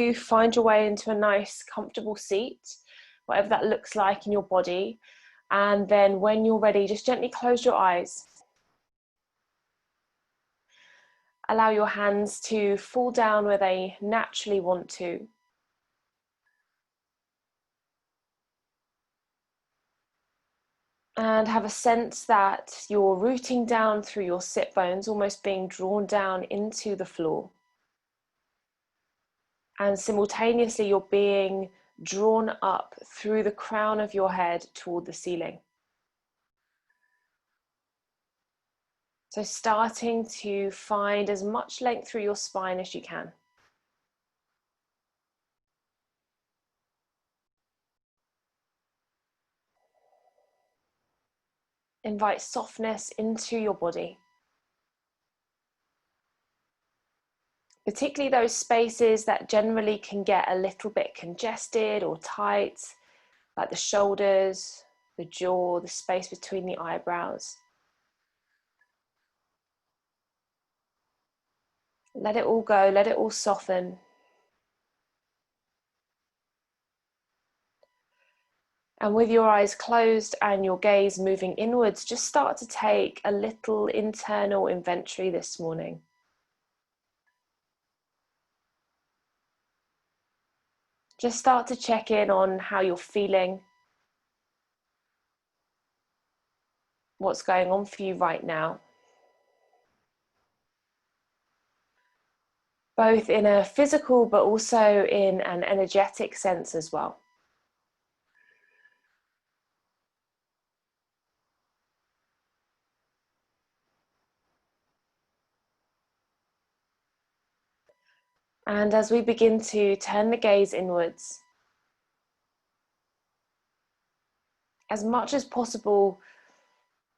you find your way into a nice, comfortable seat, whatever that looks like in your body. And then when you're ready, just gently close your eyes. Allow your hands to fall down where they naturally want to. And have a sense that you're rooting down through your sit bones, almost being drawn down into the floor. And simultaneously, you're being drawn up through the crown of your head toward the ceiling. So starting to find as much length through your spine as you can. Invite softness into your body. Particularly those spaces that generally can get a little bit congested or tight, like the shoulders, the jaw, the space between the eyebrows. Let it all go, let it all soften. And with your eyes closed and your gaze moving inwards, just start to take a little internal inventory this morning. Just start to check in on how you're feeling, what's going on for you right now, both in a physical but also in an energetic sense as well. And as we begin to turn the gaze inwards, as much as possible,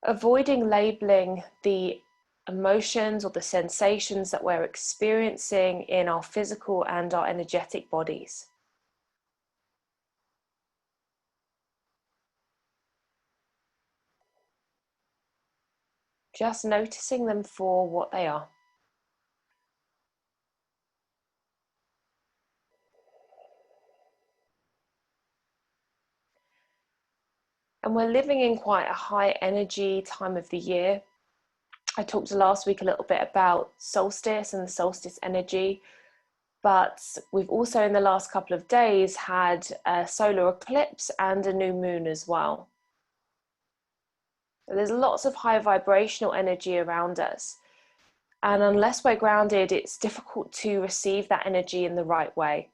avoiding labeling the emotions or the sensations that we're experiencing in our physical and our energetic bodies. Just noticing them for what they are. And we're living in quite a high energy time of the year. I talked last week a little bit about solstice and the solstice energy, but we've also in the last couple of days had a solar eclipse and a new moon as well. So there's lots of high vibrational energy around us. And unless we're grounded, it's difficult to receive that energy in the right way.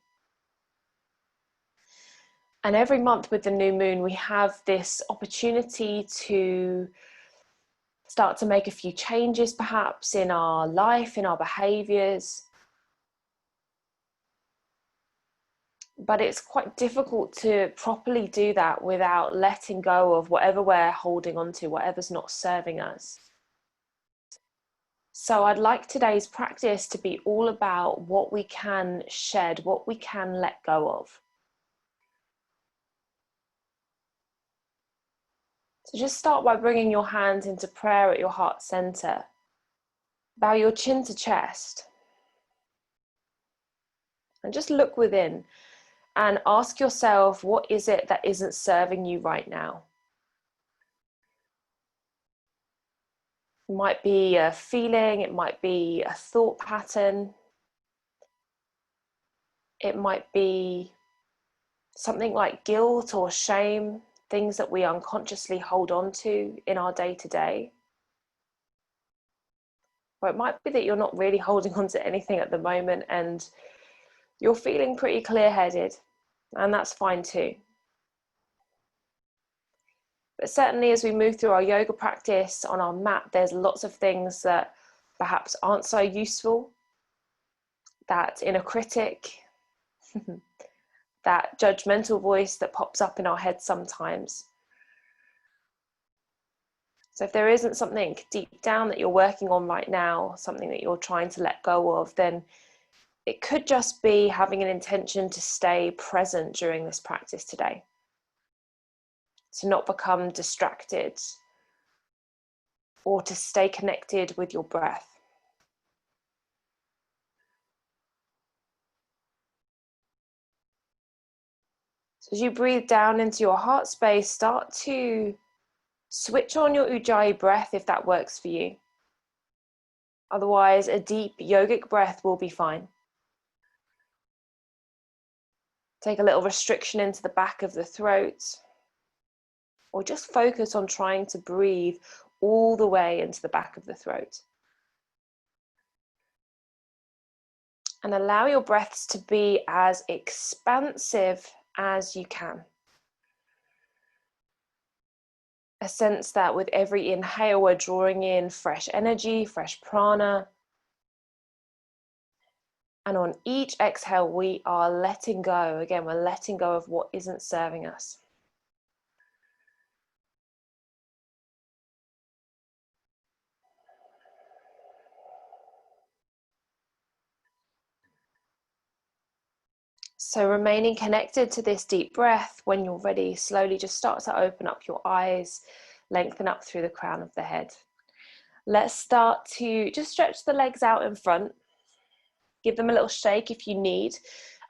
And every month with the new moon, we have this opportunity to start to make a few changes perhaps in our life, in our behaviors. But it's quite difficult to properly do that without letting go of whatever we're holding on to, whatever's not serving us. So I'd like today's practice to be all about what we can shed, what we can let go of. So just start by bringing your hands into prayer at your heart center. Bow your chin to chest. And just look within and ask yourself, what is it that isn't serving you right now? It might be a feeling, it might be a thought pattern. It might be something like guilt or shame, things that we unconsciously hold on to in our day-to-day. Or it might be that you're not really holding on to anything at the moment and you're feeling pretty clear-headed, and that's fine too. But certainly as we move through our yoga practice on our mat, there's lots of things that perhaps aren't so useful, that inner critic, that judgmental voice that pops up in our head sometimes. So if there isn't something deep down that you're working on right now, something that you're trying to let go of, then it could just be having an intention to stay present during this practice today, to not become distracted, or to stay connected with your breath. So as you breathe down into your heart space, start to switch on your Ujjayi breath if that works for you. Otherwise, a deep yogic breath will be fine. Take a little restriction into the back of the throat, or just focus on trying to breathe all the way into the back of the throat. And allow your breaths to be as expansive as you can. A sense that with every inhale, we're drawing in fresh energy, fresh prana. And on each exhale, we are letting go. Again, we're letting go of what isn't serving us. So remaining connected to this deep breath, when you're ready, slowly just start to open up your eyes, lengthen up through the crown of the head. Let's start to just stretch the legs out in front. Give them a little shake if you need.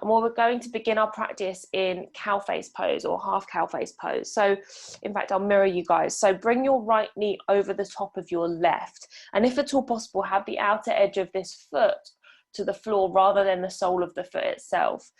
And we're going to begin our practice in cow face pose or half cow face pose. So in fact, I'll mirror you guys. So bring your right knee over the top of your left. And if at all possible, have the outer edge of this foot to the floor rather than the sole of the foot itself.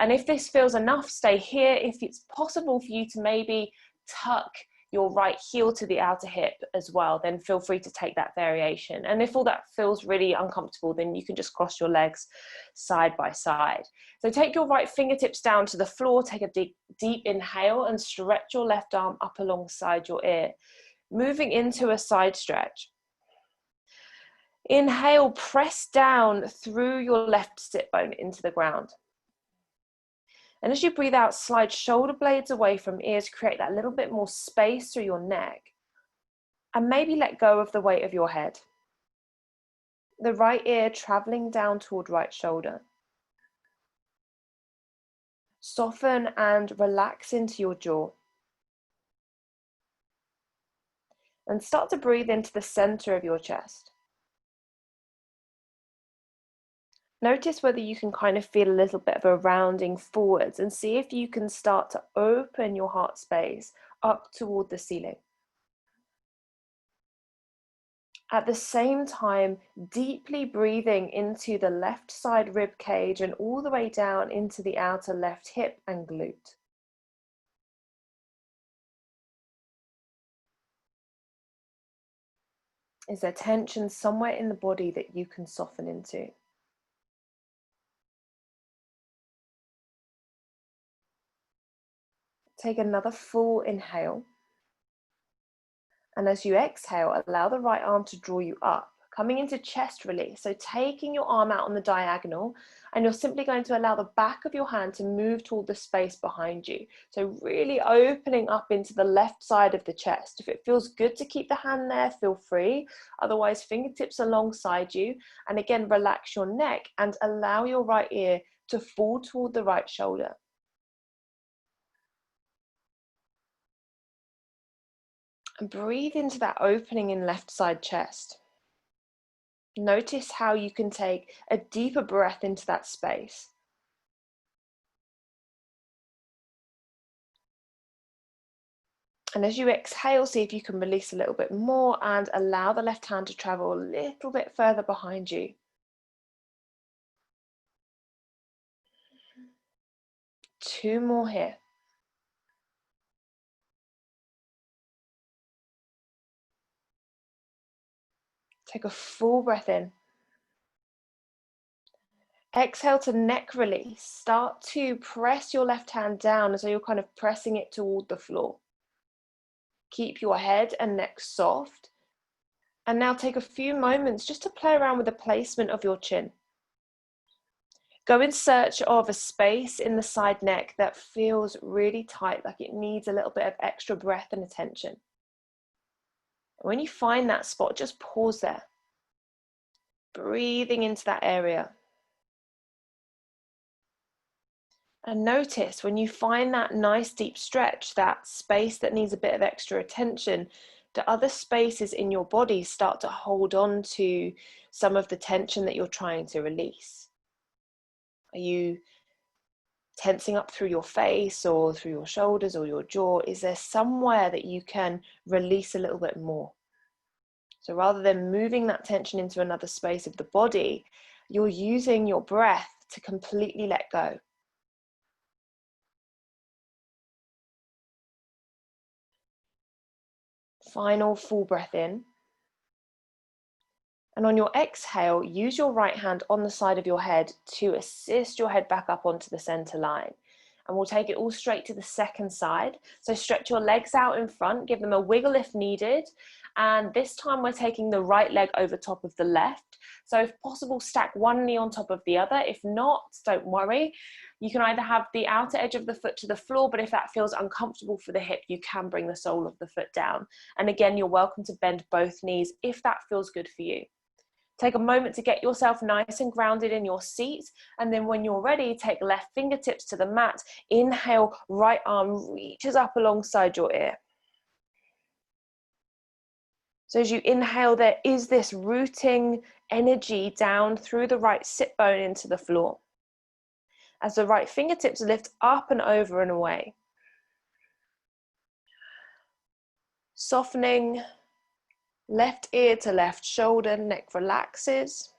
And if this feels enough, stay here. If it's possible for you to maybe tuck your right heel to the outer hip as well, then feel free to take that variation. And if all that feels really uncomfortable, then you can just cross your legs side by side. So take your right fingertips down to the floor, take a deep inhale and stretch your left arm up alongside your ear, moving into a side stretch. Inhale, press down through your left sit bone into the ground. And as you breathe out, slide shoulder blades away from ears, create that little bit more space through your neck. And maybe let go of the weight of your head. The right ear traveling down toward right shoulder. Soften and relax into your jaw. And start to breathe into the center of your chest. Notice whether you can kind of feel a little bit of a rounding forwards, and see if you can start to open your heart space up toward the ceiling. At the same time, deeply breathing into the left side rib cage and all the way down into the outer left hip and glute. Is there tension somewhere in the body that you can soften into? Take another full inhale. And as you exhale, allow the right arm to draw you up, coming into chest release. So taking your arm out on the diagonal, and you're simply going to allow the back of your hand to move toward the space behind you. So really opening up into the left side of the chest. If it feels good to keep the hand there, feel free. Otherwise, fingertips alongside you. And again, relax your neck and allow your right ear to fall toward the right shoulder. And breathe into that opening in left side chest. Notice how you can take a deeper breath into that space. And as you exhale, see if you can release a little bit more and allow the left hand to travel a little bit further behind you. Two more here. Take a full breath in. Exhale to neck release. Start to press your left hand down as though you're kind of pressing it toward the floor. Keep your head and neck soft. And now take a few moments just to play around with the placement of your chin. Go in search of a space in the side neck that feels really tight, like it needs a little bit of extra breath and attention. When you find that spot, just pause there. Breathing into that area. And notice when you find that nice deep stretch, that space that needs a bit of extra attention, the other spaces in your body start to hold on to some of the tension that you're trying to release. Are you tensing up through your face or through your shoulders or your jaw? Is there somewhere that you can release a little bit more? So rather than moving that tension into another space of the body, you're using your breath to completely let go. Final full breath in. And on your exhale, use your right hand on the side of your head to assist your head back up onto the center line. And we'll take it all straight to the second side. So stretch your legs out in front, give them a wiggle if needed. And this time we're taking the right leg over top of the left. So if possible, stack one knee on top of the other. If not, don't worry. You can either have the outer edge of the foot to the floor, but if that feels uncomfortable for the hip, you can bring the sole of the foot down. And again, you're welcome to bend both knees if that feels good for you. Take a moment to get yourself nice and grounded in your seat. And then when you're ready, take left fingertips to the mat. Inhale, right arm reaches up alongside your ear. So as you inhale, there is this rooting energy down through the right sit bone into the floor. As the right fingertips lift up and over and away. Softening. Left ear to left shoulder, neck relaxes.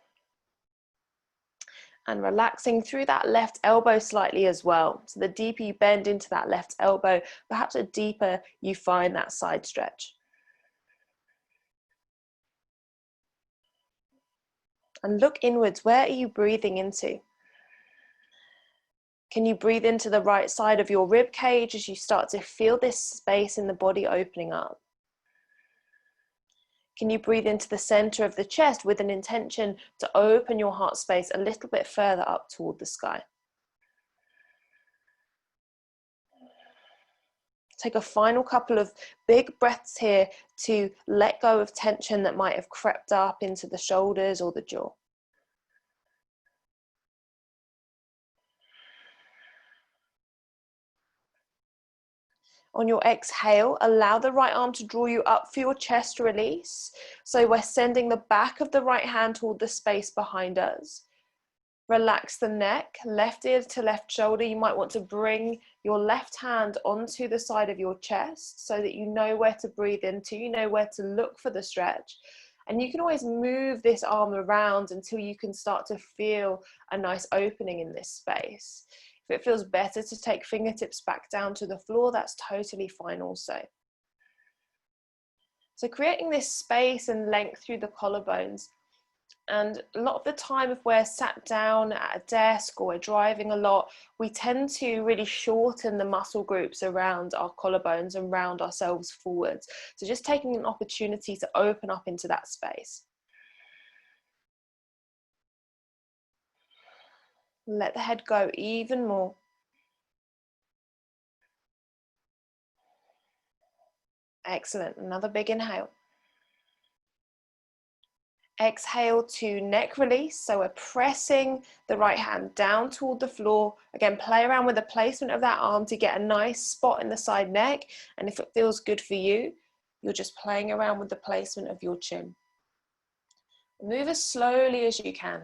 And relaxing through that left elbow slightly as well. So the deeper you bend into that left elbow, perhaps the deeper you find that side stretch. And look inwards, where are you breathing into? Can you breathe into the right side of your rib cage as you start to feel this space in the body opening up? Can you breathe into the center of the chest with an intention to open your heart space a little bit further up toward the sky? Take a final couple of big breaths here to let go of tension that might have crept up into the shoulders or the jaw. On your exhale, allow the right arm to draw you up for your chest release. So we're sending the back of the right hand toward the space behind us. Relax the neck, left ear to left shoulder. You might want to bring your left hand onto the side of your chest so that you know where to breathe into, you know where to look for the stretch. And you can always move this arm around until you can start to feel a nice opening in this space. If it feels better to take fingertips back down to the floor, that's totally fine also. So creating this space and length through the collarbones. And a lot of the time, if we're sat down at a desk or we're driving a lot, we tend to really shorten the muscle groups around our collarbones and round ourselves forwards. So just taking an opportunity to open up into that space. Let the head go even more. Excellent. Another big inhale. Exhale to neck release. So we're pressing the right hand down toward the floor. Again, play around with the placement of that arm to get a nice spot in the side neck. And if it feels good for you, you're just playing around with the placement of your chin. Move as slowly as you can.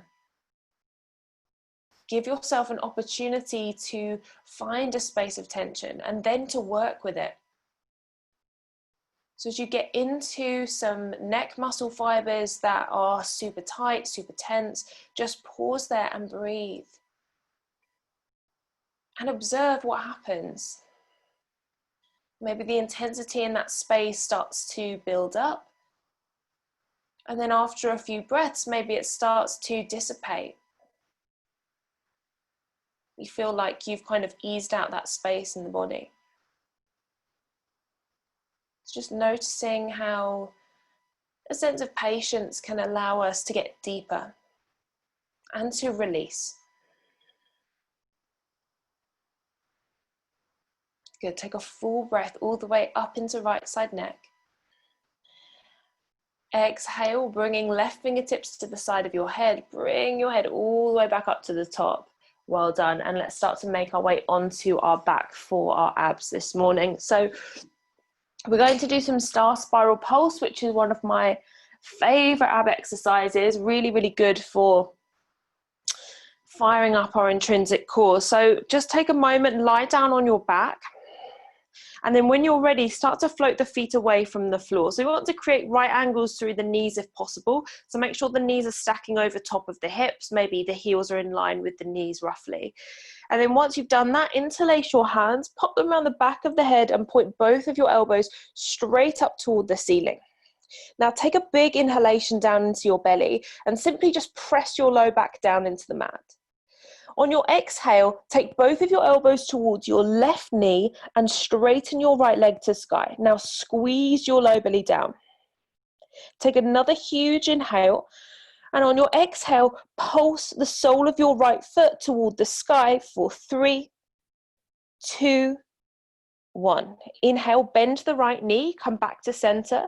Give yourself an opportunity to find a space of tension and then to work with it. So as you get into some neck muscle fibers that are super tight, super tense, just pause there and breathe. And observe what happens. Maybe the intensity in that space starts to build up. And then after a few breaths, maybe it starts to dissipate. You feel like you've kind of eased out that space in the body. It's just noticing how a sense of patience can allow us to get deeper and to release. Good, take a full breath all the way up into right side neck. Exhale, bringing left fingertips to the side of your head. Bring your head all the way back up to the top. Well done. And let's start to make our way onto our back for our abs this morning. So we're going to do some star spiral pulse, which is one of my favorite ab exercises. Really, really good for firing up our intrinsic core. So just take a moment, lie down on your back. And then when you're ready, start to float the feet away from the floor. So we want to create right angles through the knees if possible. So make sure the knees are stacking over top of the hips. Maybe the heels are in line with the knees roughly. And then once you've done that, interlace your hands, pop them around the back of the head and point both of your elbows straight up toward the ceiling. Now take a big inhalation down into your belly and simply just press your low back down into the mat. On your exhale, take both of your elbows towards your left knee and straighten your right leg to sky. Now squeeze your low belly down. Take another huge inhale, and on your exhale, pulse the sole of your right foot toward the sky for 3, 2, 1. Inhale, bend the right knee, come back to center.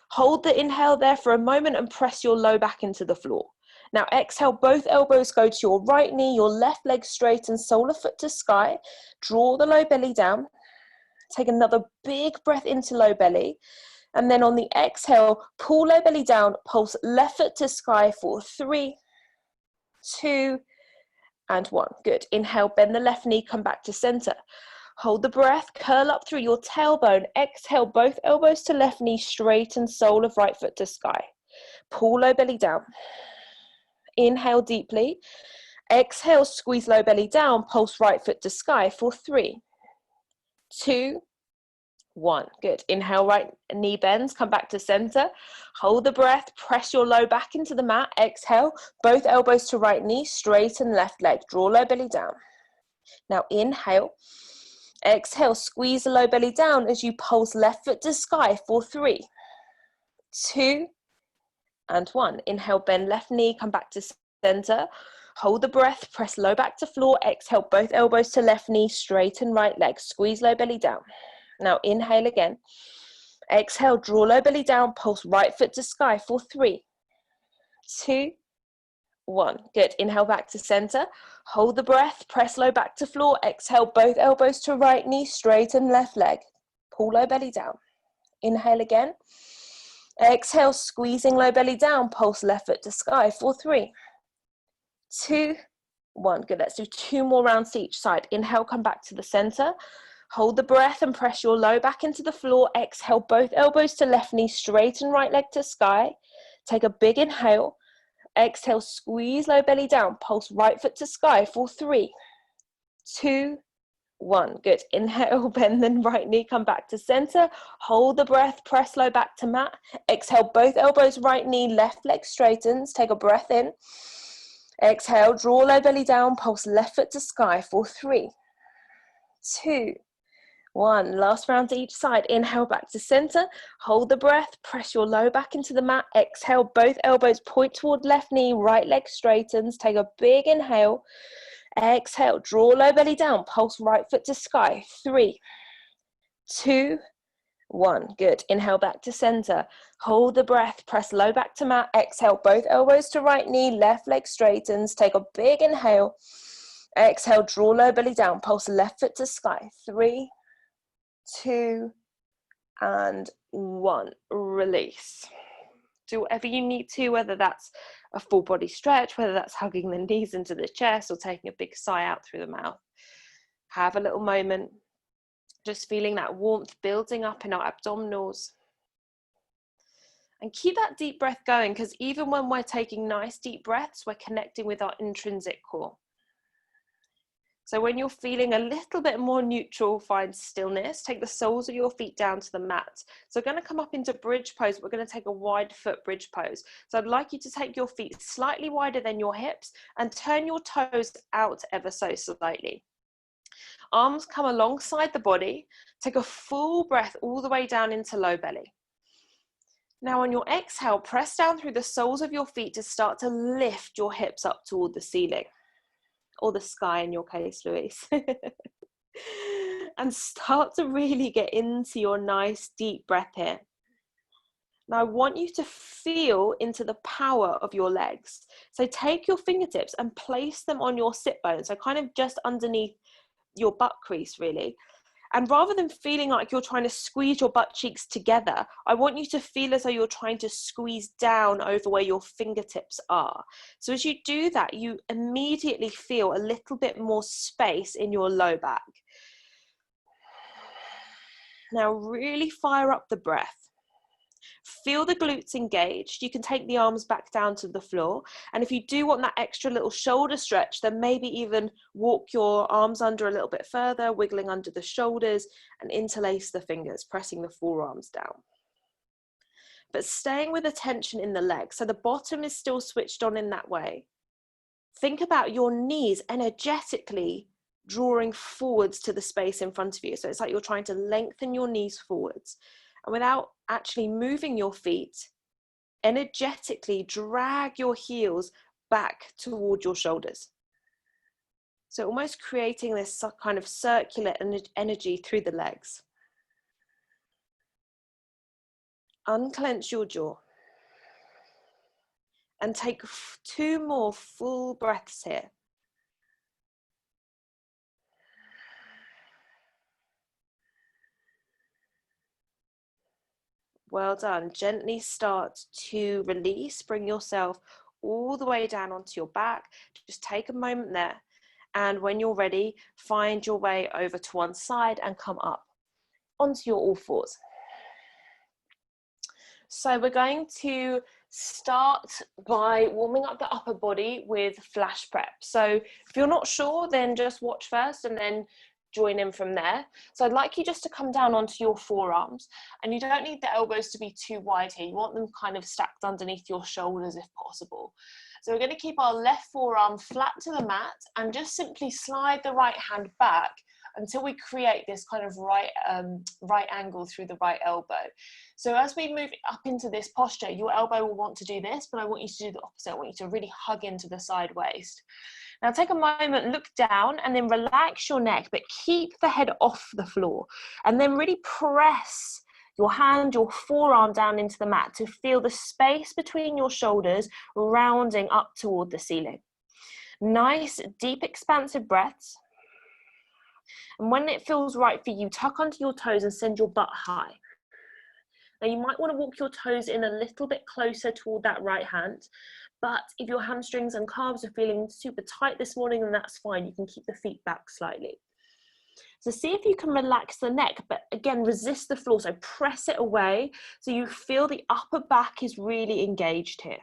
Hold the inhale there for a moment and press your low back into the floor. Now exhale, both elbows go to your right knee, your left leg straight and sole of foot to sky. Draw the low belly down. Take another big breath into low belly. And then on the exhale, pull low belly down, pulse left foot to sky for 3, 2, and 1. Good. Inhale, bend the left knee, come back to center. Hold the breath, curl up through your tailbone. Exhale, both elbows to left knee straight and sole of right foot to sky. Pull low belly down. Inhale deeply. Exhale, squeeze low belly down, pulse right foot to sky for 3, 2, 1. Good. Inhale, right knee bends, come back to center. Hold the breath, press your low back into the mat. Exhale, both elbows to right knee, straighten left leg. Draw low belly down. Now inhale. Exhale, squeeze the low belly down as you pulse left foot to sky for 3, 2, and 1. Inhale, bend left knee, come back to center. Hold the breath, press low back to floor. Exhale, both elbows to left knee, straighten right leg. Squeeze low belly down. Now inhale again. Exhale, draw low belly down, pulse right foot to sky for 3, 2, 1. Good. Inhale back to center. Hold the breath, press low back to floor. Exhale, both elbows to right knee, straighten left leg. Pull low belly down. Inhale again. Exhale, squeezing low belly down, pulse left foot to sky for 3, 2, 1. Good. Let's do 2 more rounds to each side. Inhale, come back to the center. Hold the breath and press your low back into the floor. Exhale, both elbows to left knee, straighten right leg to sky. Take a big inhale. Exhale, squeeze low belly down, pulse right foot to sky for 3, 2, 1. Good. Inhale, bend then right knee, come back to center. Hold the breath, press low back to mat. Exhale, both elbows, right knee, left leg straightens. Take a breath in. Exhale, draw low belly down, pulse left foot to sky for 3, 2, 1. Last round to each side. Inhale back to center. Hold the breath. Press your low back into the mat. Exhale, both elbows point toward left knee. Right leg straightens. Take a big inhale. Exhale, draw low belly down. Pulse right foot to sky. 3, 2, 1. Good. Inhale back to center. Hold the breath. Press low back to mat. Exhale, both elbows to right knee. Left leg straightens. Take a big inhale. Exhale, draw low belly down. Pulse left foot to sky. 3, 2, and 1. Release. Do whatever you need to, whether that's a full body stretch, whether that's hugging the knees into the chest or taking a big sigh out through the mouth. Have a little moment, just feeling that warmth building up in our abdominals. And keep that deep breath going, because even when we're taking nice deep breaths, we're connecting with our intrinsic core. So when you're feeling a little bit more neutral, find stillness. Take the soles of your feet down to the mat. So we're going to come up into bridge pose. We're going to take a wide foot bridge pose. So I'd like you to take your feet slightly wider than your hips and turn your toes out ever so slightly. Arms come alongside the body. Take a full breath all the way down into low belly. Now on your exhale, press down through the soles of your feet to start to lift your hips up toward the ceiling. Or the sky in your case, Louise. And start to really get into your nice deep breath here. Now I want you to feel into the power of your legs. So take your fingertips and place them on your sit bones, so kind of just underneath your butt crease really. And rather than feeling like you're trying to squeeze your butt cheeks together, I want you to feel as though you're trying to squeeze down over where your fingertips are. So as you do that, you immediately feel a little bit more space in your low back. Now really fire up the breath. Feel the glutes engaged. You can take the arms back down to the floor. And if you do want that extra little shoulder stretch, then maybe even walk your arms under a little bit further, wiggling under the shoulders, and interlace the fingers, pressing the forearms down. But staying with attention in the legs. So the bottom is still switched on in that way. Think about your knees energetically drawing forwards to the space in front of you. So it's like you're trying to lengthen your knees forwards. And without actually moving your feet, energetically drag your heels back toward your shoulders. So almost creating this kind of circular energy through the legs. Unclench your jaw. And take 2 more full breaths here. Well done. Gently start to release. Bring yourself all the way down onto your back. Just take a moment there. And when you're ready, find your way over to one side and come up onto your all fours. So we're going to start by warming up the upper body with flash prep. So if you're not sure, then just watch first and then join in from there. So I'd like you just to come down onto your forearms, and you don't need the elbows to be too wide here. You want them kind of stacked underneath your shoulders if possible. So we're going to keep our left forearm flat to the mat and just simply slide the right hand back until we create this kind of right angle through the right elbow. So as we move up into this posture, your elbow will want to do this, but I want you to do the opposite. I want you to really hug into the side waist. Now take a moment, look down, and then relax your neck, but keep the head off the floor. And then really press your hand, your forearm down into the mat to feel the space between your shoulders rounding up toward the ceiling. Nice, deep, expansive breaths. And when it feels right for you, tuck under your toes and send your butt high. Now you might want to walk your toes in a little bit closer toward that right hand, but if your hamstrings and calves are feeling super tight this morning, then that's fine. You can keep the feet back slightly. So see if you can relax the neck, but again, resist the floor. So press it away so you feel the upper back is really engaged here.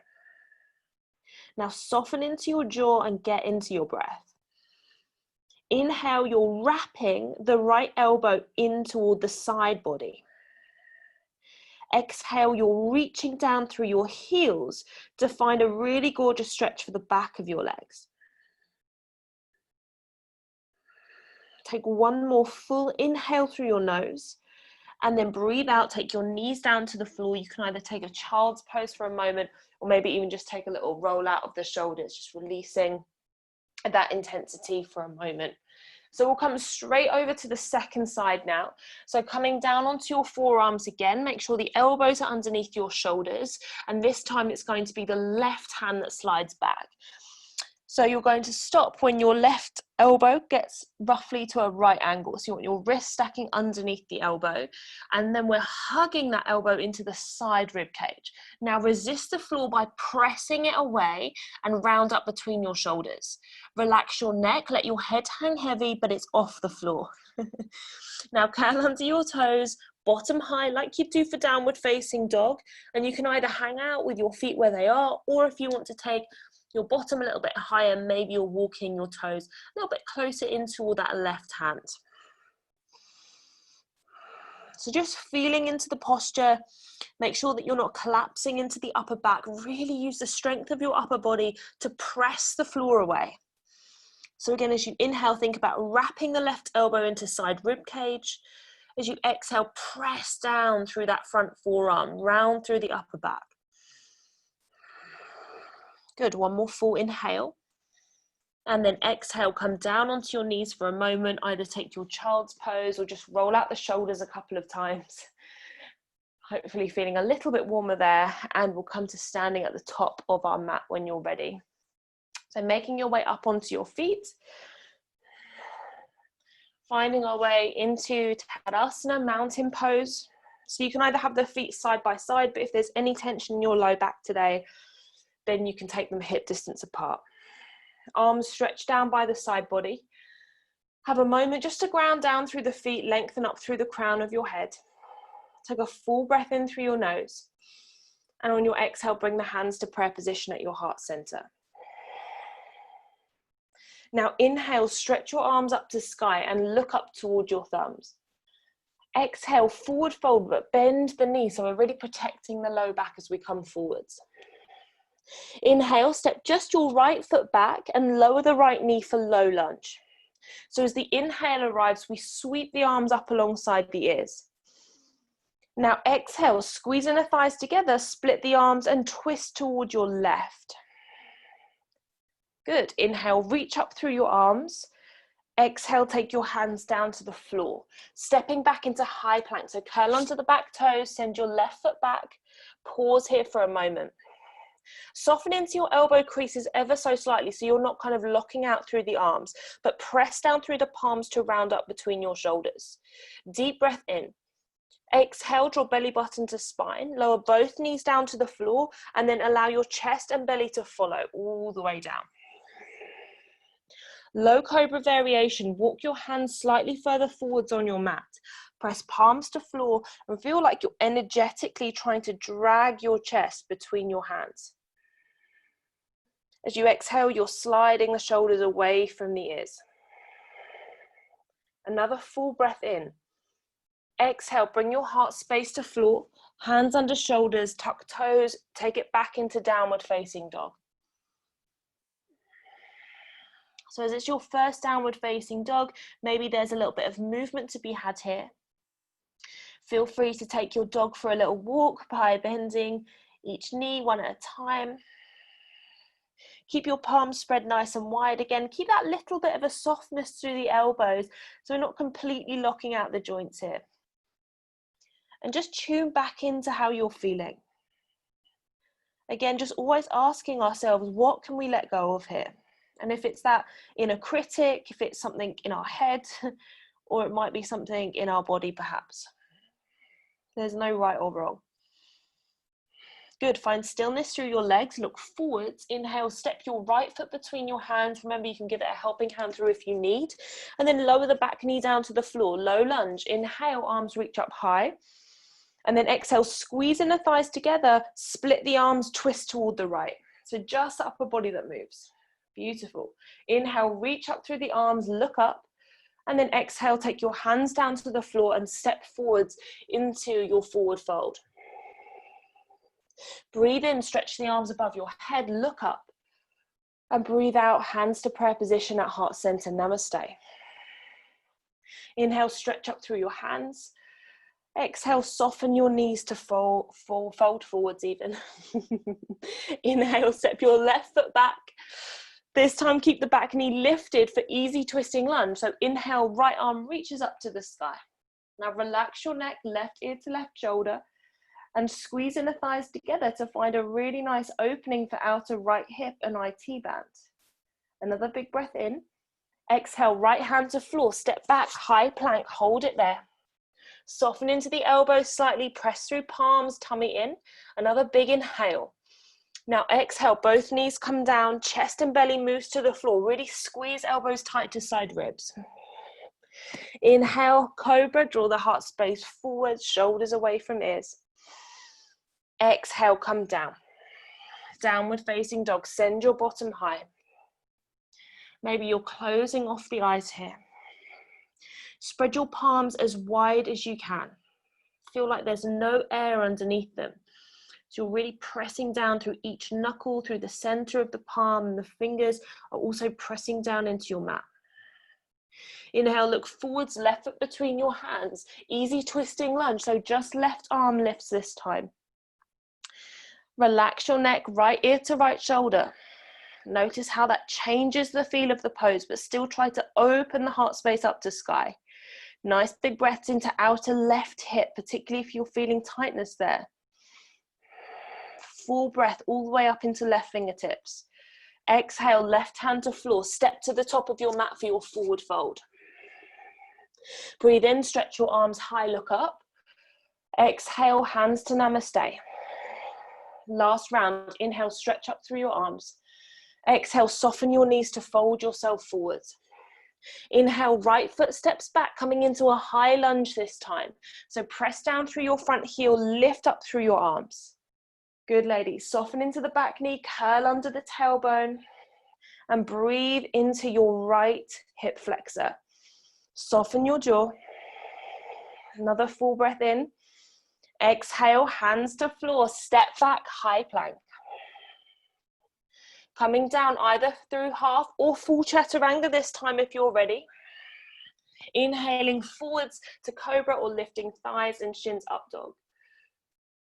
Now soften into your jaw and get into your breath. Inhale, you're wrapping the right elbow in toward the side body. Exhale, you're reaching down through your heels to find a really gorgeous stretch for the back of your legs. Take one more full inhale through your nose and then breathe out. Take your knees down to the floor. You can either take a child's pose for a moment or maybe even just take a little roll out of the shoulders, just releasing that intensity for a moment. So we'll come straight over to the second side now. So coming down onto your forearms again, make sure the elbows are underneath your shoulders. And this time it's going to be the left hand that slides back. So you're going to stop when your left elbow gets roughly to a right angle. So you want your wrist stacking underneath the elbow. And then we're hugging that elbow into the side rib cage. Now resist the floor by pressing it away and round up between your shoulders. Relax your neck, let your head hang heavy, but it's off the floor. Now curl under your toes, bottom high like you do for downward facing dog. And you can either hang out with your feet where they are, or if you want to take your bottom a little bit higher, maybe you're walking your toes a little bit closer into that left hand. So just feeling into the posture, make sure that you're not collapsing into the upper back. Really use the strength of your upper body to press the floor away. So again, as you inhale, think about wrapping the left elbow into side rib cage. As you exhale, press down through that front forearm, round through the upper back. Good, one more full inhale. And then exhale, come down onto your knees for a moment. Either take your child's pose or just roll out the shoulders a couple of times. Hopefully feeling a little bit warmer there. And we'll come to standing at the top of our mat when you're ready. So making your way up onto your feet. Finding our way into Tadasana, mountain pose. So you can either have the feet side by side, but if there's any tension in your low back today, then you can take them hip distance apart. Arms stretched down by the side body. Have a moment just to ground down through the feet, lengthen up through the crown of your head. Take a full breath in through your nose. And on your exhale, bring the hands to prayer position at your heart center. Now inhale, stretch your arms up to sky and look up toward your thumbs. Exhale, forward fold, but bend the knee. So we're really protecting the low back as we come forwards. Inhale, step just your right foot back and lower the right knee for low lunge. So as the inhale arrives, we sweep the arms up alongside the ears. Now exhale, squeezing the thighs together, split the arms and twist toward your left. Good. Inhale, reach up through your arms. Exhale, take your hands down to the floor. Stepping back into high plank. So curl onto the back toes, send your left foot back. Pause here for a moment. Soften into your elbow creases ever so slightly so you're not kind of locking out through the arms, but press down through the palms to round up between your shoulders. Deep breath in. Exhale, draw belly button to spine. Lower both knees down to the floor and then allow your chest and belly to follow all the way down. Low cobra variation, walk your hands slightly further forwards on your mat. Press palms to floor and feel like you're energetically trying to drag your chest between your hands. As you exhale, you're sliding the shoulders away from the ears. Another full breath in. Exhale, bring your heart space to floor, hands under shoulders, tuck toes, take it back into downward facing dog. So as it's your first downward facing dog, maybe there's a little bit of movement to be had here. Feel free to take your dog for a little walk by bending each knee one at a time. Keep your palms spread nice and wide. Again, keep that little bit of a softness through the elbows so we're not completely locking out the joints here. And just tune back into how you're feeling. Again, just always asking ourselves, what can we let go of here? And if it's that inner critic, if it's something in our head, or it might be something in our body perhaps. There's no right or wrong. Good, find stillness through your legs, look forwards, inhale, step your right foot between your hands. Remember, you can give it a helping hand through if you need. And then lower the back knee down to the floor, low lunge. Inhale, arms reach up high. And then exhale, squeezing the thighs together, split the arms, twist toward the right. So just the upper body that moves. Beautiful. Inhale, reach up through the arms, look up. And then exhale, take your hands down to the floor and step forwards into your forward fold. Breathe in, stretch the arms above your head, look up. And breathe out, hands to prayer position at heart center, namaste. Inhale, stretch up through your hands. Exhale, soften your knees to fold forwards even. Inhale, step your left foot back. This time, keep the back knee lifted for easy twisting lunge. So inhale, right arm reaches up to the sky. Now relax your neck, left ear to left shoulder, and squeeze in the thighs together to find a really nice opening for outer right hip and IT band. Another big breath in. Exhale, right hand to floor, step back, high plank, hold it there. Soften into the elbows slightly, press through palms, tummy in. Another big inhale. Now exhale, both knees come down, chest and belly moves to the floor. Really squeeze elbows tight to side ribs. Inhale, cobra, draw the heart space forward, shoulders away from ears. Exhale, come down. Downward facing dog, send your bottom high. Maybe you're closing off the eyes here. Spread your palms as wide as you can. Feel like there's no air underneath them. So you're really pressing down through each knuckle, through the center of the palm, and the fingers are also pressing down into your mat. Inhale, look forwards, left foot between your hands. Easy twisting lunge, so just left arm lifts this time. Relax your neck, right ear to right shoulder. Notice how that changes the feel of the pose, but still try to open the heart space up to sky. Nice big breaths into outer left hip, particularly if you're feeling tightness there. Full breath all the way up into left fingertips. Exhale, left hand to floor. Step to the top of your mat for your forward fold. Breathe in, stretch your arms high, look up. Exhale, hands to namaste. Last round, inhale, stretch up through your arms. Exhale, soften your knees to fold yourself forwards. Inhale, right foot steps back, coming into a high lunge this time. So press down through your front heel, lift up through your arms. Good, ladies. Soften into the back knee, curl under the tailbone, and breathe into your right hip flexor. Soften your jaw. Another full breath in. Exhale, hands to floor, step back, high plank. Coming down either through half or full chaturanga this time if you're ready. Inhaling forwards to cobra or lifting thighs and shins up dog.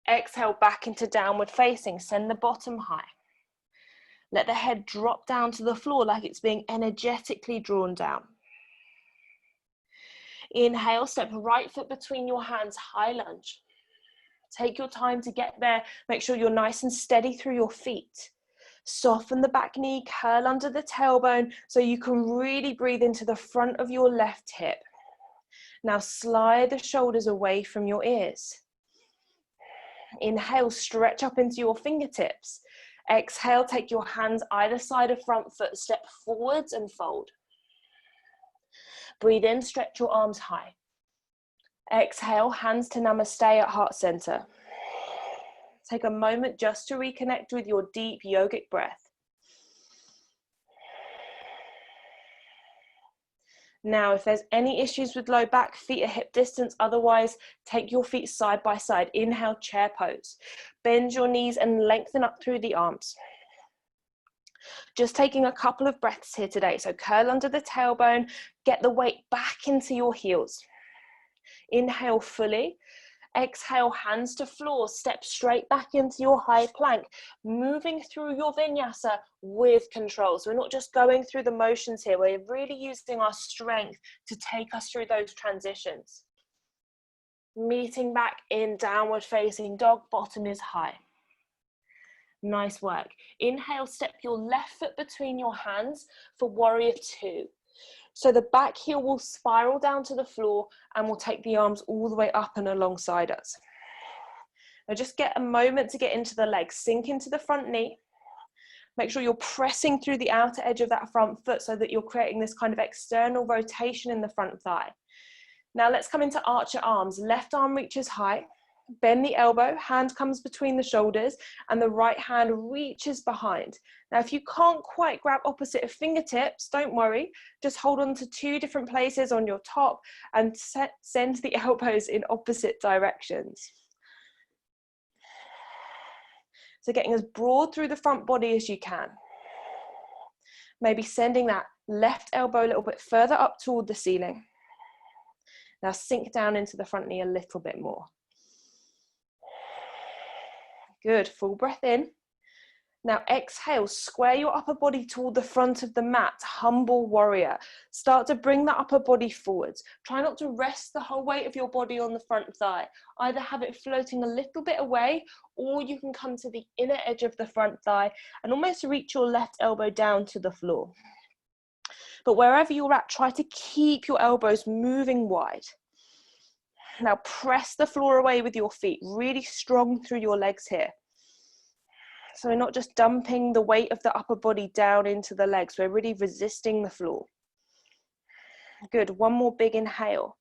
Exhale back into downward facing, send the bottom high. Let the head drop down to the floor like it's being energetically drawn down. Inhale, step right foot between your hands, high lunge. Take your time to get there. Make sure you're nice and steady through your feet. Soften the back knee, curl under the tailbone so you can really breathe into the front of your left hip. Now slide the shoulders away from your ears. Inhale, stretch up into your fingertips. Exhale, take your hands either side of front foot, step forwards and fold. Breathe in, stretch your arms high. Exhale, hands to namaste at heart center. Take a moment just to reconnect with your deep yogic breath. Now, if there's any issues with low back, feet at hip distance, otherwise, take your feet side by side. Inhale, chair pose. Bend your knees and lengthen up through the arms. Just taking a couple of breaths here today. So curl under the tailbone, get the weight back into your heels. Inhale fully. Exhale, hands to floor, step straight back into your high plank, moving through your vinyasa with control. So we're not just going through the motions here, we're really using our strength to take us through those transitions. Meeting back in downward facing dog, bottom is high. Nice work. Inhale, step your left foot between your hands for warrior two. So the back heel will spiral down to the floor and we'll take the arms all the way up and alongside us. Now just get a moment to get into the legs. Sink into the front knee. Make sure you're pressing through the outer edge of that front foot so that you're creating this kind of external rotation in the front thigh. Now let's come into archer arms. Left arm reaches high. Bend the elbow, hand comes between the shoulders, and the right hand reaches behind. Now, if you can't quite grab opposite of fingertips, don't worry. Just hold on to two different places on your top and send the elbows in opposite directions. So getting as broad through the front body as you can. Maybe sending that left elbow a little bit further up toward the ceiling. Now sink down into the front knee a little bit more. Good, full breath in. Now exhale, square your upper body toward the front of the mat, humble warrior. Start to bring that upper body forwards. Try not to rest the whole weight of your body on the front thigh. Either have it floating a little bit away, or you can come to the inner edge of the front thigh and almost reach your left elbow down to the floor. But wherever you're at, try to keep your elbows moving wide. Now press the floor away with your feet, really strong through your legs here. So we're not just dumping the weight of the upper body down into the legs, we're really resisting the floor. Good, one more big inhale.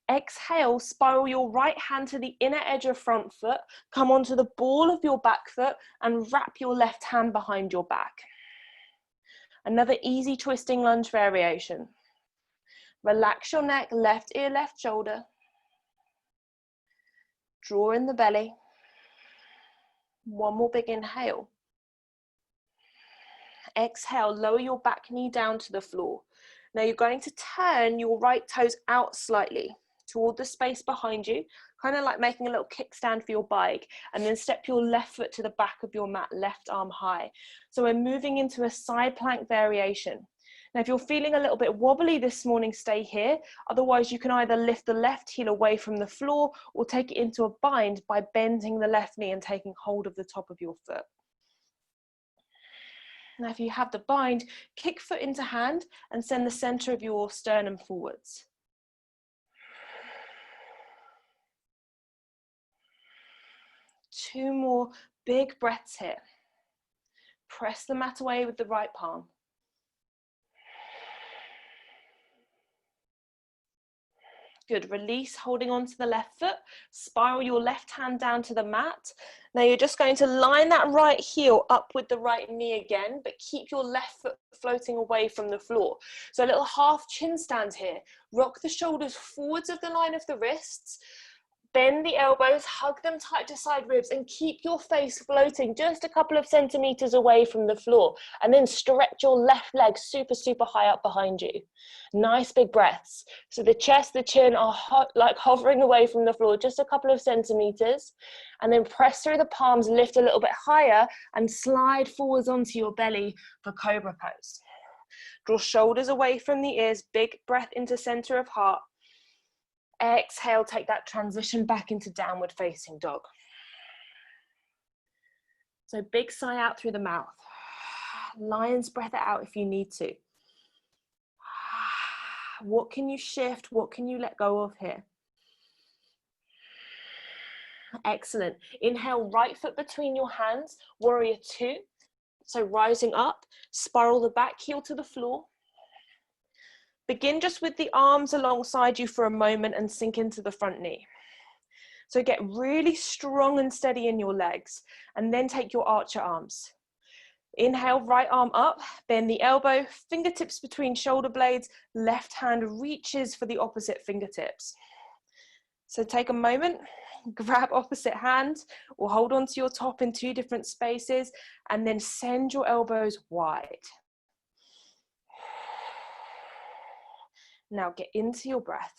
Exhale, spiral your right hand to the inner edge of front foot, come onto the ball of your back foot and wrap your left hand behind your back. Another easy twisting lunge variation. Relax your neck, left ear, left shoulder. Draw in the belly. One more big inhale. Exhale, lower your back knee down to the floor. Now you're going to turn your right toes out slightly toward the space behind you, kind of like making a little kickstand for your bike, and then step your left foot to the back of your mat, left arm high. So we're moving into a side plank variation. Now, if you're feeling a little bit wobbly this morning, stay here. Otherwise, you can either lift the left heel away from the floor or take it into a bind by bending the left knee and taking hold of the top of your foot. Now, if you have the bind, kick foot into hand and send the center of your sternum forwards. 2 more big breaths here. Press the mat away with the right palm. Good, release, holding on to the left foot. Spiral your left hand down to the mat. Now you're just going to line that right heel up with the right knee again, but keep your left foot floating away from the floor. So a little half chin stand here. Rock the shoulders forwards of the line of the wrists. Bend the elbows, hug them tight to side ribs, and keep your face floating just a couple of centimeters away from the floor. And then stretch your left leg super, super high up behind you. Nice big breaths. So the chest, the chin are like hovering away from the floor, just a couple of centimeters. And then press through the palms, lift a little bit higher, and slide forwards onto your belly for cobra pose. Draw shoulders away from the ears, big breath into center of heart. Exhale, take that transition back into downward facing dog. So big sigh out through the mouth. Lion's breath it out if you need to. What can you shift? What can you let go of here? Excellent. Inhale, right foot between your hands, warrior 2. So rising up, spiral the back heel to the floor. Begin just with the arms alongside you for a moment and sink into the front knee. So get really strong and steady in your legs, and then take your archer arms. Inhale, right arm up, bend the elbow, fingertips between shoulder blades, left hand reaches for the opposite fingertips. So take a moment, grab opposite hand, or hold on to your top in 2 different spaces, and then send your elbows wide. Now get into your breath.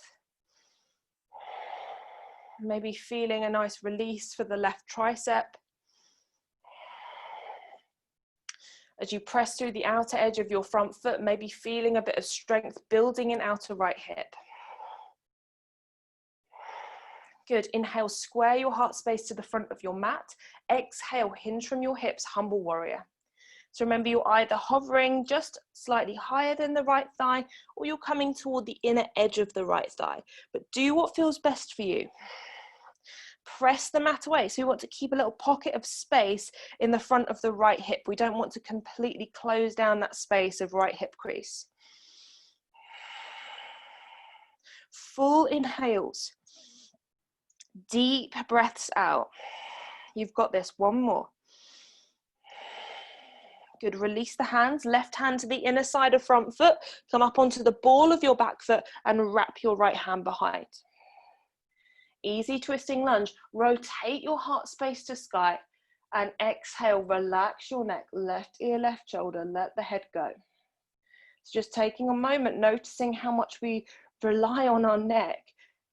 Maybe feeling a nice release for the left tricep. As you press through the outer edge of your front foot, maybe feeling a bit of strength building in outer right hip. Good, inhale, square your heart space to the front of your mat. Exhale, hinge from your hips, humble warrior. So remember, you're either hovering just slightly higher than the right thigh, or you're coming toward the inner edge of the right thigh. But do what feels best for you. Press the mat away. So we want to keep a little pocket of space in the front of the right hip. We don't want to completely close down that space of right hip crease. Full inhales. Deep breaths out. You've got this. One more. Good, release the hands, left hand to the inner side of front foot, come up onto the ball of your back foot and wrap your right hand behind. Easy twisting lunge, rotate your heart space to sky and exhale, relax your neck, left ear, left shoulder, let the head go. So just taking a moment, noticing how much we rely on our neck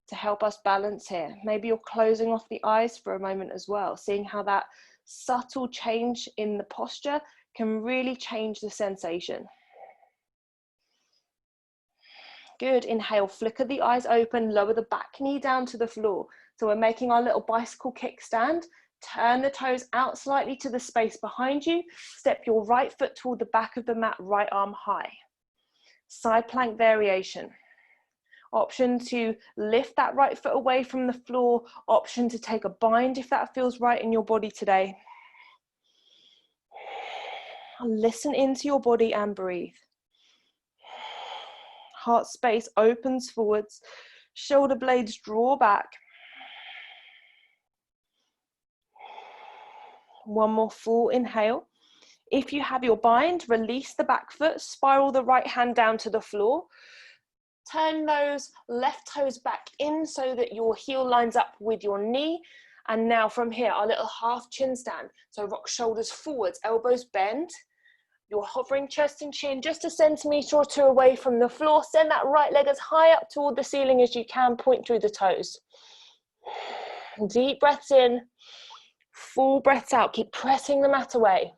to help us balance here. Maybe you're closing off the eyes for a moment as well, seeing how that subtle change in the posture can really change the sensation. Good, inhale, flicker the eyes open, lower the back knee down to the floor. So we're making our little bicycle kickstand. Turn the toes out slightly to the space behind you. Step your right foot toward the back of the mat, right arm high. Side plank variation. Option to lift that right foot away from the floor. Option to take a bind if that feels right in your body today. Listen into your body and breathe. Heart space opens forwards, shoulder blades draw back. One more full inhale. If you have your bind, release the back foot, spiral the right hand down to the floor. Turn those left toes back in so that your heel lines up with your knee. And now from here, our little half chin stand. So rock shoulders forwards, elbows bend. You're hovering chest and chin just a centimetre or 2 away from the floor. Send that right leg as high up toward the ceiling as you can, point through the toes. Deep breaths in, full breaths out. Keep pressing the mat away.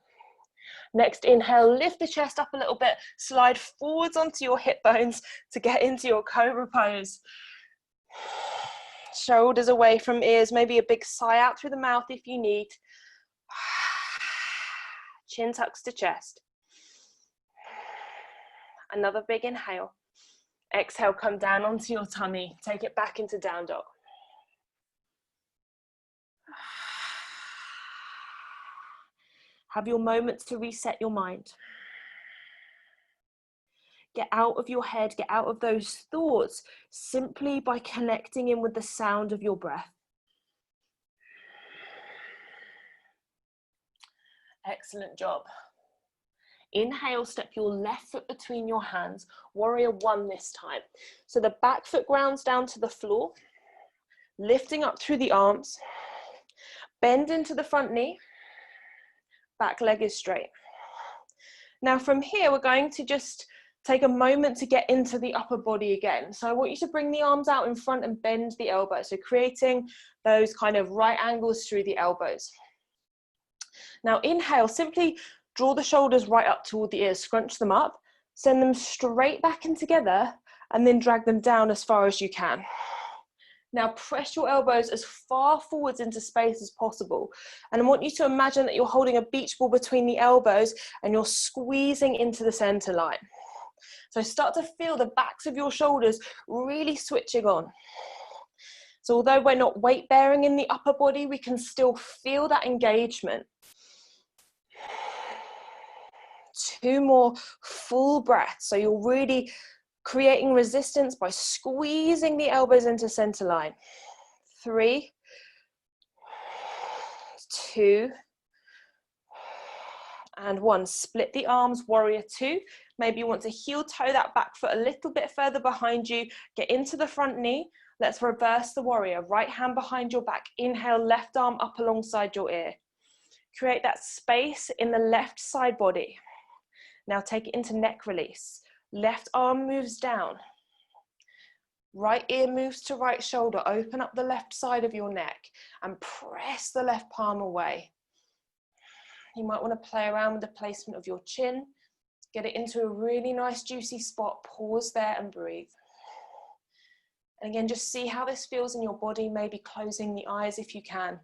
Next inhale, lift the chest up a little bit, slide forwards onto your hip bones to get into your cobra pose. Shoulders away from ears, maybe a big sigh out through the mouth if you need. Chin tucks to chest. Another big inhale. Exhale, come down onto your tummy. Take it back into down dog. Have your moment to reset your mind. Get out of your head, get out of those thoughts simply by connecting in with the sound of your breath. Excellent job. Inhale, step your left foot between your hands, warrior one this time. So the back foot grounds down to the floor, lifting up through the arms, bend into the front knee, back leg is straight. Now from here, we're going to just take a moment to get into the upper body again. So I want you to bring the arms out in front and bend the elbows. So creating those kind of right angles through the elbows. Now inhale, simply draw the shoulders right up toward the ears, scrunch them up, send them straight back in together, and then drag them down as far as you can. Now press your elbows as far forwards into space as possible. And I want you to imagine that you're holding a beach ball between the elbows and you're squeezing into the center line. So start to feel the backs of your shoulders really switching on. So although we're not weight bearing in the upper body, we can still feel that engagement. 2 more full breaths. So you're really creating resistance by squeezing the elbows into center line. 3, 2, and 1. Split the arms, warrior 2. Maybe you want to heel toe that back foot a little bit further behind you. Get into the front knee. Let's reverse the warrior. Right hand behind your back. Inhale, left arm up alongside your ear. Create that space in the left side body. Now take it into neck release. Left arm moves down. Right ear moves to right shoulder. Open up the left side of your neck and press the left palm away. You might want to play around with the placement of your chin. Get it into a really nice juicy spot. Pause there and breathe. And again, just see how this feels in your body, maybe closing the eyes if you can.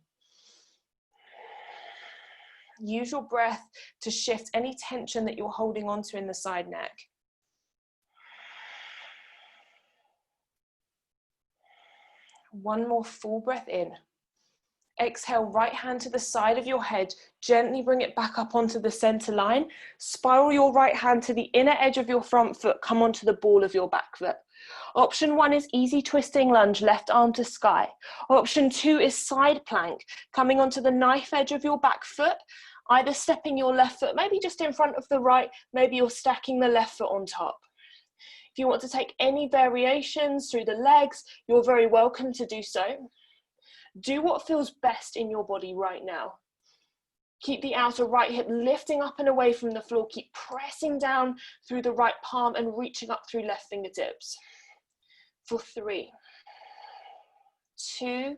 Use your breath to shift any tension that you're holding onto in the side neck. One more full breath in. Exhale, right hand to the side of your head. Gently bring it back up onto the center line. Spiral your right hand to the inner edge of your front foot. Come onto the ball of your back foot. Option 1 is easy twisting lunge, left arm to sky. Option 2 is side plank, coming onto the knife edge of your back foot, either stepping your left foot, maybe just in front of the right, maybe you're stacking the left foot on top. If you want to take any variations through the legs, you're very welcome to do so. Do what feels best in your body right now. Keep the outer right hip lifting up and away from the floor. Keep pressing down through the right palm and reaching up through left fingertips. For 3, 2,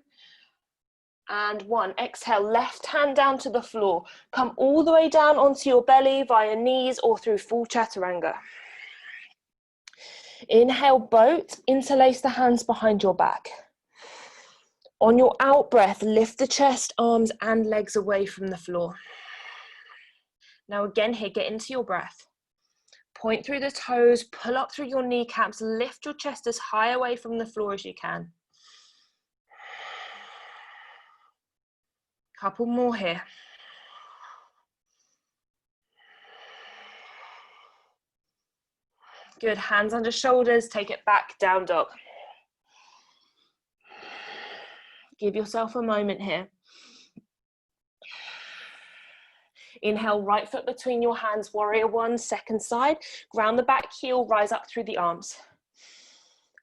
and 1. Exhale, left hand down to the floor. Come all the way down onto your belly via knees or through full chaturanga. Inhale, boat, interlace the hands behind your back. On your out breath, lift the chest, arms and legs away from the floor. Now again here, get into your breath. Point through the toes, pull up through your kneecaps, lift your chest as high away from the floor as you can. Couple more here. Good, hands under shoulders, take it back, down dog. Give yourself a moment here. Inhale, right foot between your hands, warrior 1, second side. Ground the back heel, rise up through the arms.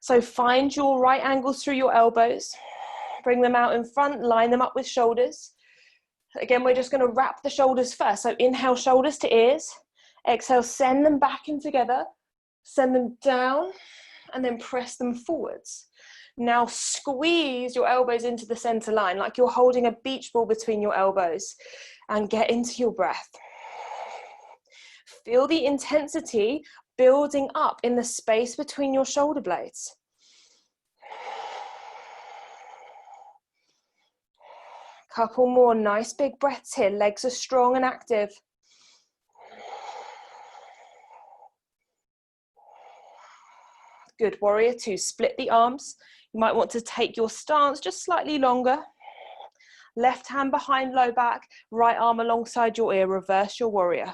So find your right angles through your elbows. Bring them out in front, line them up with shoulders. Again, we're just going to wrap the shoulders first. So inhale, shoulders to ears. Exhale, send them back in together. Send them down and then press them forwards. Now squeeze your elbows into the center line like you're holding a beach ball between your elbows and get into your breath. Feel the intensity building up in the space between your shoulder blades. Couple more nice big breaths here. Legs are strong and active. Good, warrior 2, split the arms. You might want to take your stance just slightly longer. Left hand behind low back, right arm alongside your ear, reverse your warrior.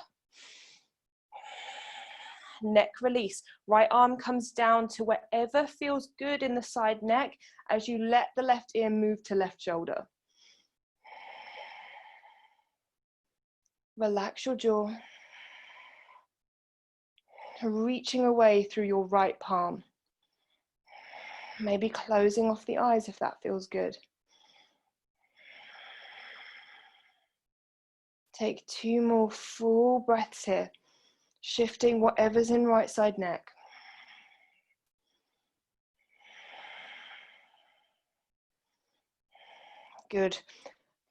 Neck release, right arm comes down to wherever feels good in the side neck as you let the left ear move to left shoulder. Relax your jaw, reaching away through your right palm. Maybe closing off the eyes if that feels good. Take 2 more full breaths here, shifting whatever's in right side neck. Good.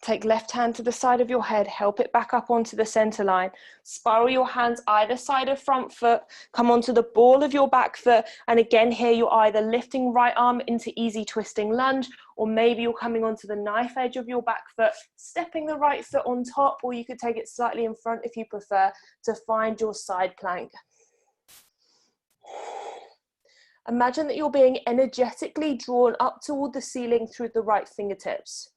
Take left hand to the side of your head, help it back up onto the center line. Spiral your hands either side of front foot, come onto the ball of your back foot, and again here you're either lifting right arm into easy twisting lunge, or maybe you're coming onto the knife edge of your back foot, stepping the right foot on top, or you could take it slightly in front if you prefer to find your side plank. Imagine that you're being energetically drawn up toward the ceiling through the right fingertips.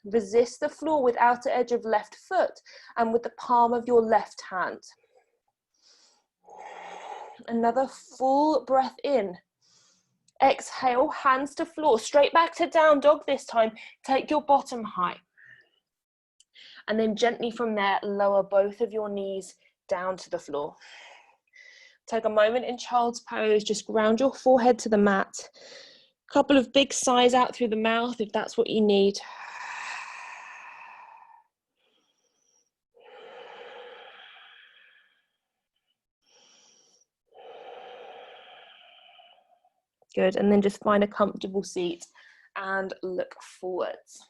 Resist the floor with outer edge of left foot and with the palm of your left hand. Another full breath in. Exhale, hands to floor, straight back to down dog this time. Take your bottom high. And then gently from there, lower both of your knees down to the floor. Take a moment in child's pose, just ground your forehead to the mat. A couple of big sighs out through the mouth if that's what you need. Good, and then just find a comfortable seat and look forwards.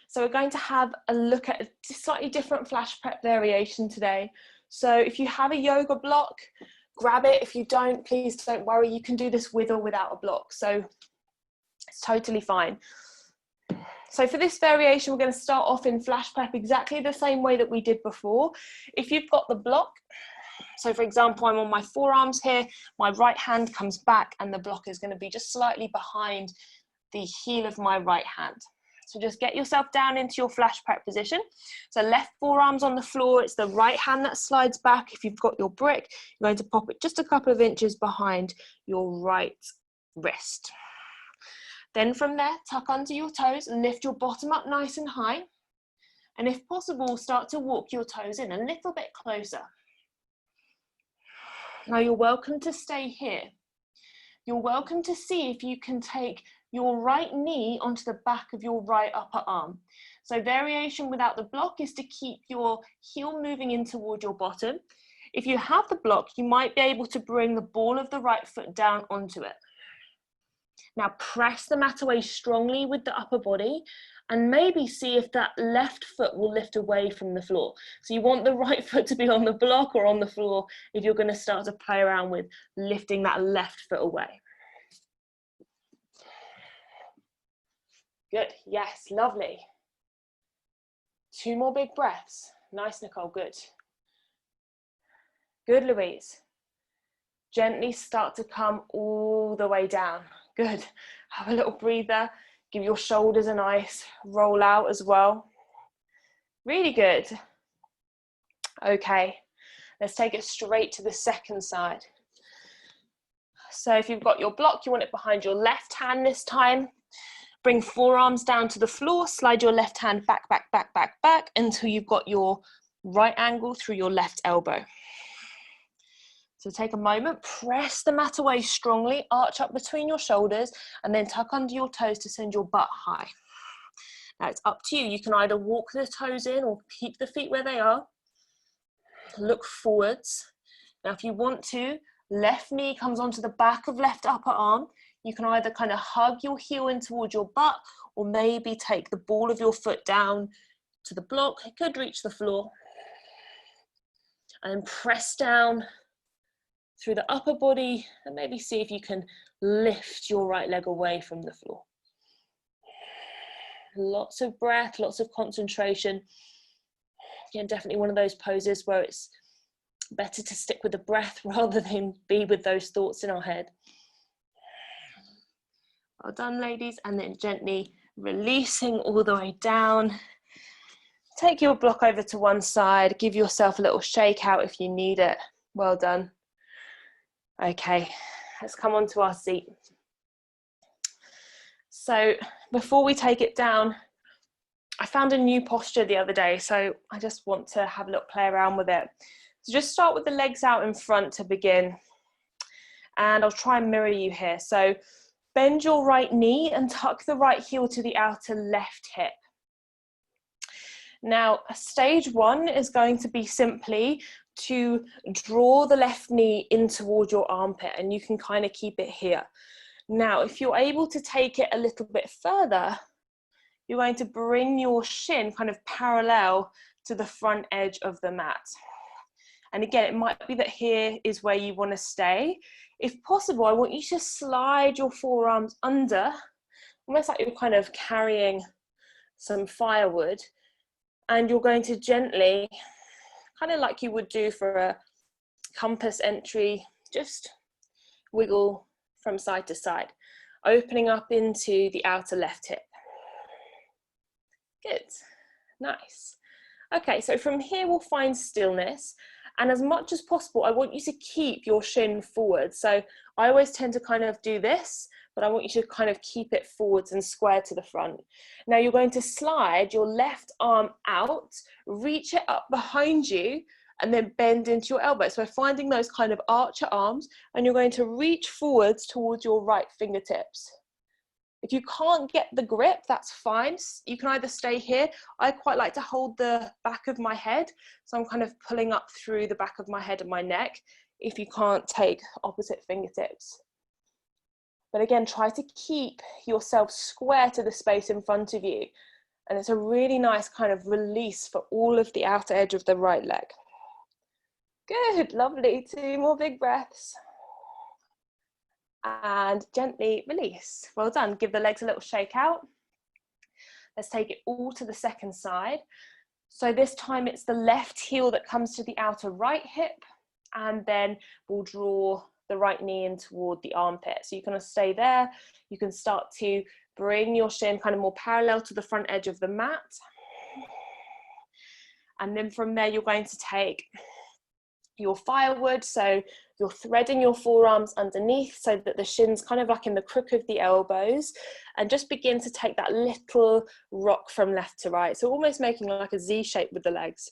So we're going to have a look at a slightly different flash prep variation today. So if you have a yoga block, grab it. If you don't, please don't worry. You can do this with or without a block. So it's totally fine. So for this variation, we're going to start off in flash prep exactly the same way that we did before. If you've got the block, so for example, I'm on my forearms here, my right hand comes back and the block is going to be just slightly behind the heel of my right hand. So just get yourself down into your flash prep position. So left forearm's on the floor, it's the right hand that slides back. If you've got your brick, you're going to pop it just a couple of inches behind your right wrist. Then from there, tuck under your toes and lift your bottom up nice and high. And if possible, start to walk your toes in a little bit closer. Now you're welcome to stay here. You're welcome to see if you can take your right knee onto the back of your right upper arm. So variation without the block is to keep your heel moving in toward your bottom. If you have the block, you might be able to bring the ball of the right foot down onto it. Now press the mat away strongly with the upper body and maybe see if that left foot will lift away from the floor. So you want the right foot to be on the block or on the floor if you're going to start to play around with lifting that left foot away. Good, yes, lovely. 2 more big breaths. Nice, Nicole, good. Good, Louise. Gently start to come all the way down. Good, have a little breather. Give your shoulders a nice roll out as well. Really good. Okay, let's take it straight to the second side. So if you've got your block, you want it behind your left hand this time. Bring forearms down to the floor, slide your left hand back, back, back, back, back until you've got your right angle through your left elbow. So take a moment, press the mat away strongly, arch up between your shoulders, and then tuck under your toes to send your butt high. Now it's up to you. You can either walk the toes in or keep the feet where they are. Look forwards. Now if you want to, left knee comes onto the back of left upper arm. You can either kind of hug your heel in towards your butt or maybe take the ball of your foot down to the block. It could reach the floor. And press down through the upper body and maybe see if you can lift your right leg away from the floor. Lots of breath, lots of concentration. Again, definitely one of those poses where it's better to stick with the breath rather than be with those thoughts in our head. Well done, ladies, and then gently Releasing all the way down. Take your block over to one side, give yourself a little shake out if you need it. Well done. Okay, let's come onto our seat. So before we take it down, I found a new posture the other day, so I just want to have a little play around with it. So just start with the legs out in front to begin. And I'll try and mirror you here. So bend your right knee and tuck the right heel to the outer left hip. Now, stage one is going to be simply to draw the left knee in toward your armpit, and you can kind of keep it here. Now, if you're able to take it a little bit further, you're going to bring your shin kind of parallel to the front edge of the mat. And again, it might be that here is where you want to stay. If possible, I want you to slide your forearms under, almost like you're kind of carrying some firewood, and you're going to gently, kind of like you would do for a compass entry, just wiggle from side to side, opening up into the outer left hip. Good, nice. Okay, so from here we'll find stillness, and as much as possible I want you to keep your shin forward. So I always tend to kind of do this, but I want you to kind of keep it forwards and square to the front. Now you're going to slide your left arm out, reach it up behind you, and then bend into your elbow. So we're finding those kind of archer arms, and you're going to reach forwards towards your right fingertips. If you can't get the grip, that's fine. You can either stay here. I quite like to hold the back of my head, so I'm kind of pulling up through the back of my head and my neck if you can't take opposite fingertips. But again, try to keep yourself square to the space in front of you. And it's a really nice kind of release for all of the outer edge of the right leg. Good, lovely. 2 more big breaths. And gently release. Well done. Give the legs a little shake out. Let's take it all to the second side. So this time it's the left heel that comes to the outer right hip, and then we'll draw the right knee in toward the armpit. So you can stay there. You can start to bring your shin kind of more parallel to the front edge of the mat. And then from there, you're going to take your firewood, so you're threading your forearms underneath so that the shin's kind of like in the crook of the elbows, and just begin to take that little rock from left to right, so almost making like a Z shape with the legs.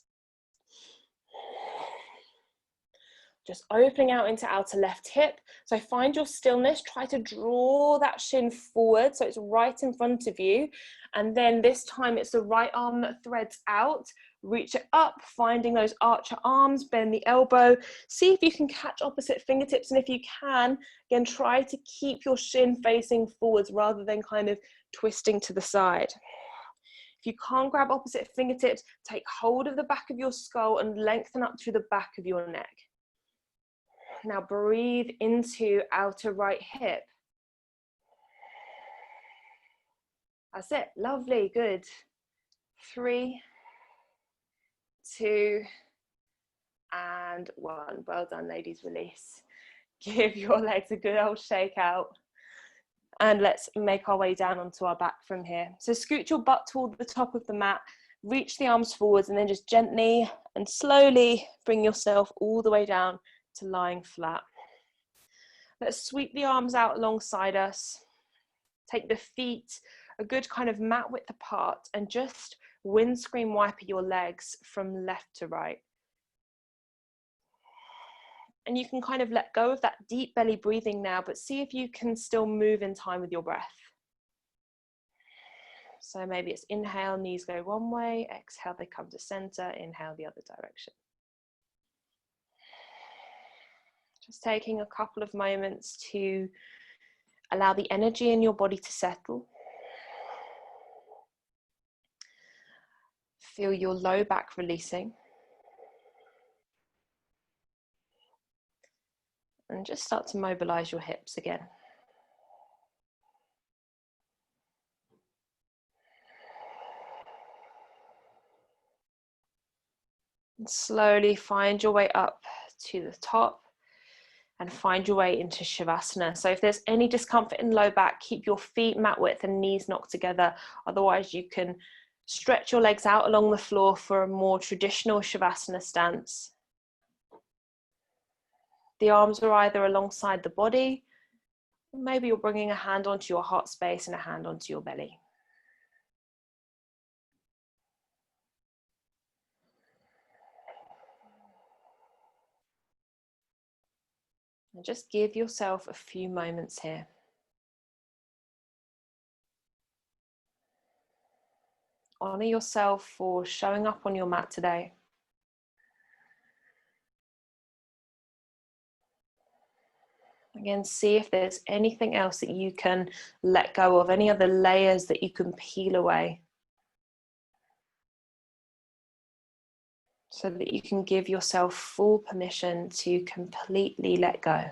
Just opening out into outer left hip. So find your stillness, try to draw that shin forward so it's right in front of you, and then this time it's the right arm that threads out. Reach it up, finding those archer arms, bend the elbow. See if you can catch opposite fingertips, and if you can, again, try to keep your shin facing forwards rather than kind of twisting to the side. If you can't grab opposite fingertips, take hold of the back of your skull and lengthen up through the back of your neck. Now breathe into outer right hip. That's it, lovely, good. 3, 2, and 1. Well done, ladies, release. Give your legs a good old shake out. And let's make our way down onto our back from here. So scoot your butt toward the top of the mat, reach the arms forwards, and then just gently and slowly bring yourself all the way down to lying flat. Let's sweep the arms out alongside us. Take the feet a good kind of mat width apart, and just windscreen wiper your legs from left to right. And you can kind of let go of that deep belly breathing now, but see if you can still move in time with your breath. So maybe it's inhale, knees go one way, exhale, they come to center, inhale the other direction. Just taking a couple of moments to allow the energy in your body to settle. Feel your low back releasing. And just start to mobilize your hips again. And slowly find your way up to the top. and find your way into Shavasana. So if there's any discomfort in low back, keep your feet mat width and knees knocked together. Otherwise, you can stretch your legs out along the floor for a more traditional Shavasana stance. The arms are either alongside the body, or maybe you're bringing a hand onto your heart space and a hand onto your belly. And just give yourself a few moments here. Honor yourself for showing up on your mat today. Again, see if there's anything else that you can let go of, any other layers that you can peel away, so that you can give yourself full permission to completely let go.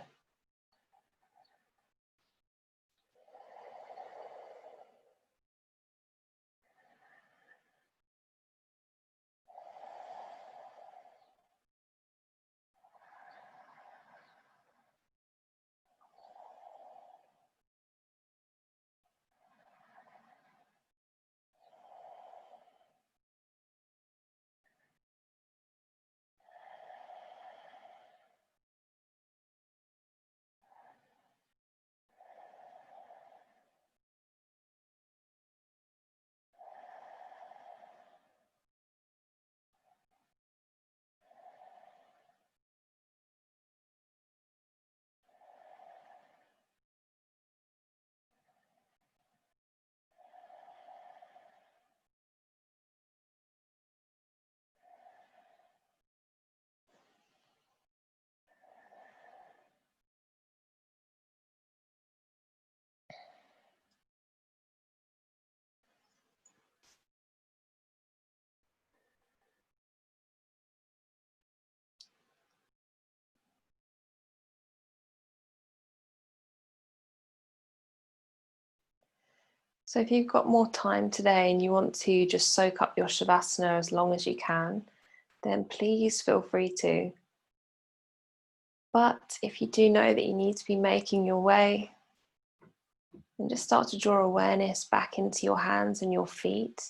So if you've got more time today and you want to just soak up your Shavasana as long as you can, then please feel free to. But if you do know that you need to be making your way, then just start to draw awareness back into your hands and your feet,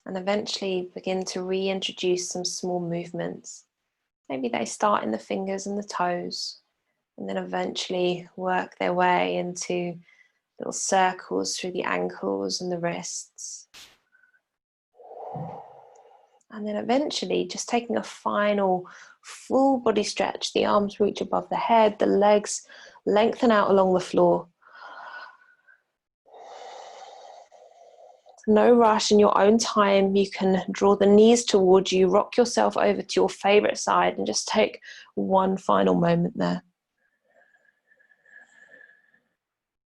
and eventually begin to reintroduce some small movements. Maybe they start in the fingers and the toes, and then eventually work their way into little circles through the ankles and the wrists. And then eventually just taking a final full body stretch. The arms reach above the head, the legs lengthen out along the floor. No rush, in your own time. You can draw the knees towards you, rock yourself over to your favorite side, and just take one final moment there.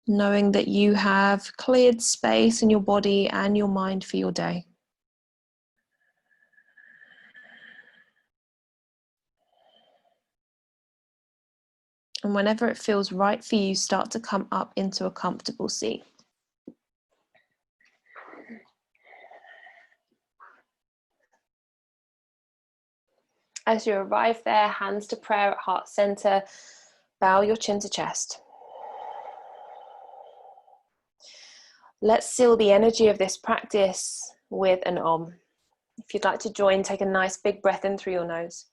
Knowing that you have cleared space in your body and your mind for your day. And whenever it feels right for you, start to come up into a comfortable seat. As you arrive there, hands to prayer at heart center, bow your chin to chest. Let's seal the energy of this practice with an Om. If you'd like to join, take a nice big breath in through your nose.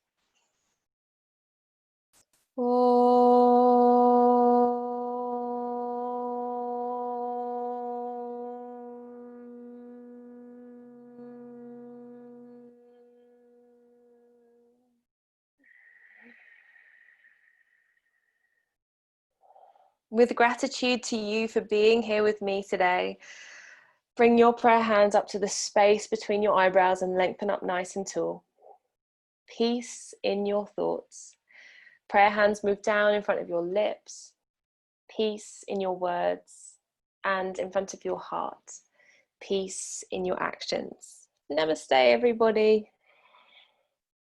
With gratitude to you for being here with me today, bring your prayer hands up to the space between your eyebrows and lengthen up nice and tall. Peace in your thoughts. Prayer hands move down in front of your lips. Peace in your words and in front of your heart. Peace in your actions. Namaste, everybody.